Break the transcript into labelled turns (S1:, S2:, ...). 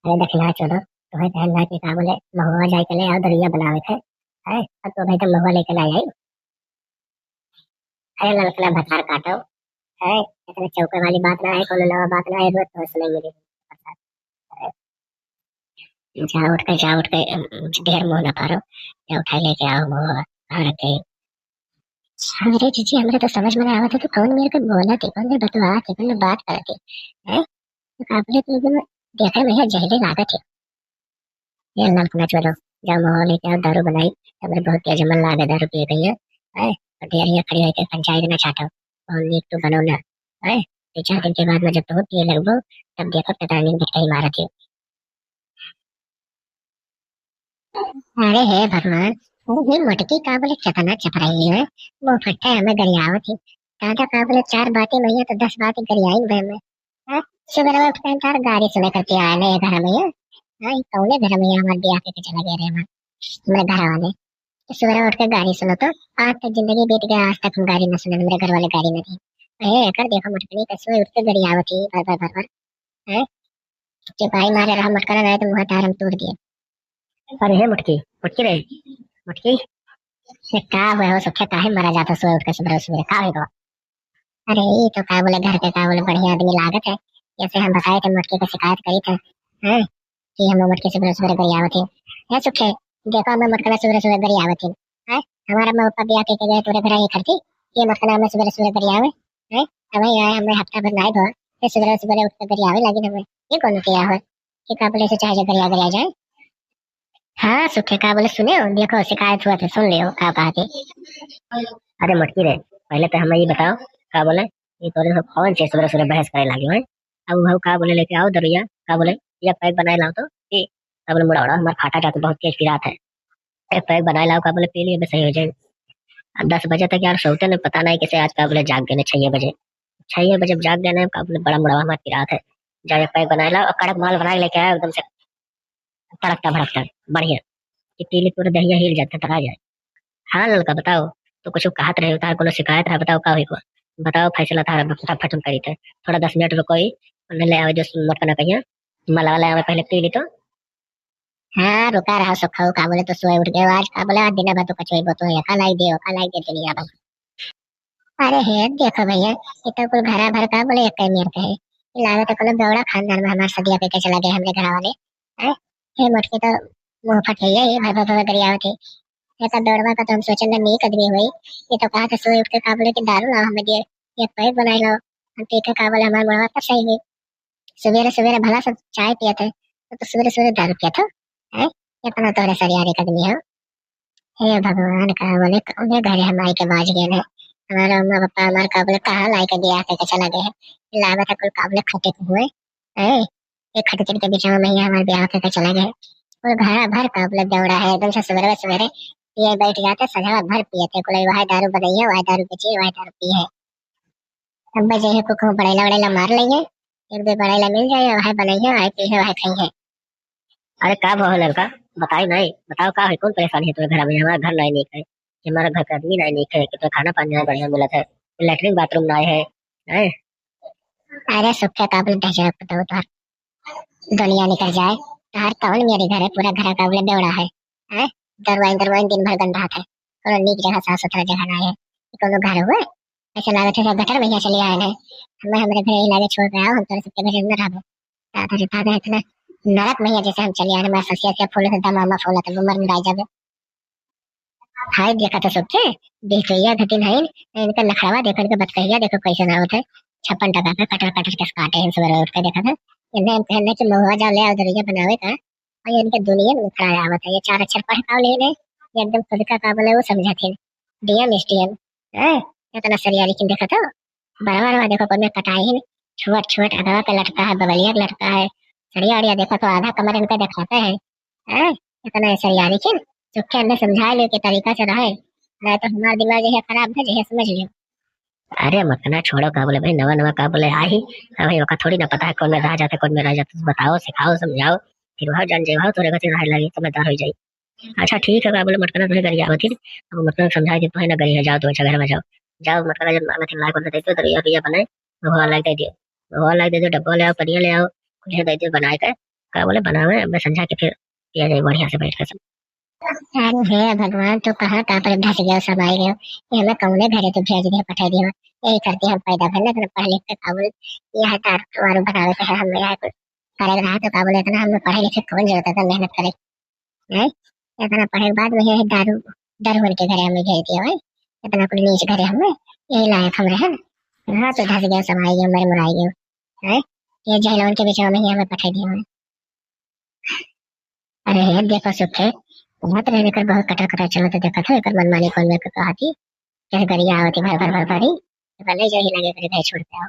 S1: अरे दक्षिणा चलो तुम्हें कहना कि का बोले महुआ जाए के ले आओ दरिया बनावे थे है अब तो भाई तो महुआ लेके लाई आई। अरे लड़का भतार काटो है इतने चौके वाली बात ना है कोनो नवा बात ना है रोज तो सुने मेरी। जा उठ के ढेर मुंह ना पारो या उठाई लेके आओ महुआ कहाँ रख गई। अरे जीजी हमरे तो समझ में नहीं आवत है तो कौन मेरे को बोला थी कौन ने बतवा थी कौन ने बात करा थी है तो काबले तो एकदम देखा में है जहरी लागत है। ये लड़का चलो जाओ महुआ लेके आओ दारू बनाई हमरे बहुत तेज मन लागे दारू पी गई है और ढेर ये खड़ी होके पंचायत में छाटो और एक तो बनो ना है 4 दिन के बाद में जब तो पिए लगभग तब देखो पता नहीं कहीं मारा थी। अरे हे भगवान ये मटकी का बोले चतना चप रही है वो फट्टा हमें गरियाव थी दादा का बोले 4 बातें नहीं तो 10 बातें गरियाई बे में हाँ? सुबह में उठते हैं तार गाड़ी सुबह करके आए ना ये घर में हाँ कौने घर में हमारे ब्याह के चला गया रे हमारे घर वाले तो सुबह में उठ के गाड़ी सुनो तो आज तक जिंदगी बीत गया आज तक हम गाड़ी न सुने मेरे घर वाले गाड़ी में थी ए कर देखो मटकनी कैसे उठ के गरियाव थी भर है चिपाई मारे रहा मटका ना तो मुंह तार हम तोड़ दिए। अरे हे मुटकी मुटकी रे मुटकी ये का हुआ हो सुखे काहे मरा जाता सुबह उठ के सुबह सुबह का होगा। अरे ये तो का बोले घर के का बोले बढ़िया आदमी लागत है जैसे हम बताए थे मुटकी की शिकायत करी थे हैं कि हम मुटकी सुबह सुबह गरियावत है ये सुखे देखो हम मुटका सुबह सुबह गरियावत है हमारा मैं ऊपर ब्याह के गए तोरे घर ये करती ये मुटका में सुबह सुबह गरियावे है हमें यहाँ हमें हफ्ता भर नहीं धो फिर सुबह सुबह उठ के गरियावे लगी हमें ये कौन किया हो कि का बोले से चाहे गरिया गरिया जाए। हाँ सुखे का बोले सुने हो देखो शिकायत हुआ थे सुन लियो का कहा थे। अरे मटकी रे पहले तो हमें ये बताओ का बोले ये तोरे सब कौन से सुबह सुबह बहस करे लागे हैं अब वो का बोले लेके आओ दरिया का बोले ये पैक बनाए लाओ तो ये का बोले मुड़ा उड़ा हमारा फाटा जाता बहुत तेज पिरात है एक पैक बनाए लाओ का बोले पी लिए सही हो जाए। अब 10 बजे तक यार सोते नहीं पता नहीं कैसे आज का बोले जाग गए 6 बजे 6 बजे जाग गए का बोले बड़ा मुड़ा हमारा पिरात है जाए एक पैक बनाए लाओ और कड़क माल बना के लेके आए एकदम से तड़कता भड़कता बढ़िया कि पी ले पूरा दहिया हिल जाता तक आ जाए। हाँ लड़का बताओ तो कुछ कहत रहे तार कोनो शिकायत है बताओ का हुई को बताओ फैसला थारा फटाफट तुम करी थे थोड़ा 10 मिनट रुको ही उन्हें ले आओ जो मत करना कहिए मला ले आओ पहले पी ली तो। हाँ रुका रहा सुखा का बोले तो सोए उठ गए आज का बोले आज दिन भर तो कचोई बतो है खा लाई दे दुनिया भर। अरे हे देखो भैया ये तो कुल घरा भर का बोले एक मेर का है लागत है कोनो बेवड़ा खानदान में हमारे सदिया पे के चला गए हमरे घर वाले हैं हे मोटके तो मुंह फट गई है ये भर भर गरिया थे ऐसा दौड़वा का तो हम सोचे ना नहीं कदमी हुई ये तो कहा था सोए उठ के का बोले कि दारू लाओ हमें दिए ये पैक बनाई लो हम ठीक है का बोले हमारे मुड़वा तब सही हुई सवेरे सवेरे भला सब चाय पिया थे तो सवेरे सवेरे दारू पिया था है इतना तो रे सरियारे कदमी है। हे भगवान का बोले कौन घरे हमारे के बाज गए हैं हमारा अम्मा पापा हमारे का बोले कहाँ लाई के दिया के चला गए हैं लागत है कुल काबले खटे हुए है एक खटे के बीच में हमारे ब्याह के चला गए और घरा भर का बोले दौड़ा है एकदम से सवेरे सवेरे ये बैठ जाते सजा भर पिए थे कोई वही दारू बनाइए वही दारू बेचिए वही दारू पिए है अब बजे है कुछ बड़ेला बड़ेला मार लेंगे एक दो बड़ेला मिल जाए वही बनाइए वही पिए वही खाइए। अरे का भाव लड़का बताई नहीं बताओ का है कौन परेशानी है तुम्हारे घर में हमारा घर नहीं है हमारा घर का आदमी नहीं है कि तो खाना पानी नहीं बढ़िया मिला है लेटरिन बाथरूम नहीं है हैं? अरे सुखे का बोले दहेज बताओ तो दुनिया निकल जाए हर कौन मेरे घर है पूरा घर का बोले बेवड़ा है दरवाइन दिन भर गंदा है कोनो नीक जगह साफ सुथरा जगह ना है कोनो घर हुआ ऐसा लागत है गटर में चले आए हैं हमें हमारे घर ही लागे छोड़ के आओ हम तो सबके घर में रहबो दादा रे दादा इतना नरक में जैसे हम चले आए हमारे ससिया से फूल से मामा फूल तो उमर में रह जाबे। हाय देखा तो सबके देखैया घटिन है इनका नखरावा देखो इनका बतकैया देखो कैसे ना होता है 56 टका का कटर कटर के काटे हैं सवेरे उठ के देखा था इन्हें पहनने के महुआ जाओ ले आओ दरिया बनावे का और इनके दुनिया में खड़ा आवत है ये 4 अक्षर पढ़ पाओ लेने ये एकदम खुद का काबल है वो समझा थे डीएम एसटीएम है इतना सरिया लेकिन देखा तो बड़ा बड़ा देखो कोई में कटाई है छुट छुट अगवा का लटका है बबलिया का लटका है सरिया अड़िया देखो तो आधा कमर इनका दिखाता है इतना सरिया लेकिन चुपके अंदर समझा लो के तरीका से रहे नहीं तो हमारा दिमाग जो है खराब है जो है समझ लियो। अरे मतना छोड़ो का बोले भाई नवा नवा का बोले आई भाई वका थोड़ी ना पता है कौन में रह जाते कौन में रह जाते बताओ सिखाओ समझाओ फिर वहां जान जाओ तोरे का रहे लगी समझदार हो जाई। अच्छा ठीक है का बोले मटकना तुम्हें करिया होती अब मतलब समझा के तुम्हें ना करिए जाओ तो अच्छा घर में जाओ जाओ मटकना जब मैं थिन लाइक दे दो दरिया पिया बनाए वो लाइक दे दियो वो लाइक दे दो डब्बा ले आओ परिया ले आओ कुछ दे दो बनाए के का बोले बनावे, मैं समझा के फिर किया जाए बढ़िया से बैठ कर सब। अरे हे भगवान, तू कहाँ कहाँ पर धस गया, सब आई गयो। ये हमें कौने घरे तो भेज दिया, पठा दिया। यही करते हम पैदा भले तो पढ़ लिख के काबुल यह तार तुम्हारे बनावे से है, हम मेरा कुछ करे रहा तो काबुल इतना हम पढ़े लिखे कौन जरूरत है मेहनत करे, हैं? इतना पढ़े के बाद में यही दारू दारू के घरे हमें भेज दिया भाई। इतना कुछ नीच घरे हमें यही लायक हम रहे। हाँ तो धस गया, सब आई गयो, मेरे मुराई गयो, हैं? ये जहलवन के बीच में ही हमें पठा दिया। अरे हे देखो सुखे, बहुत रहने कर बहुत कटर कटर चलो तो देखा था एक मनमानी कौन में कहा थी, कैसे गरिया आवती भर भर भर भरी, भले जो ही लगे करे छोड़ते आओ।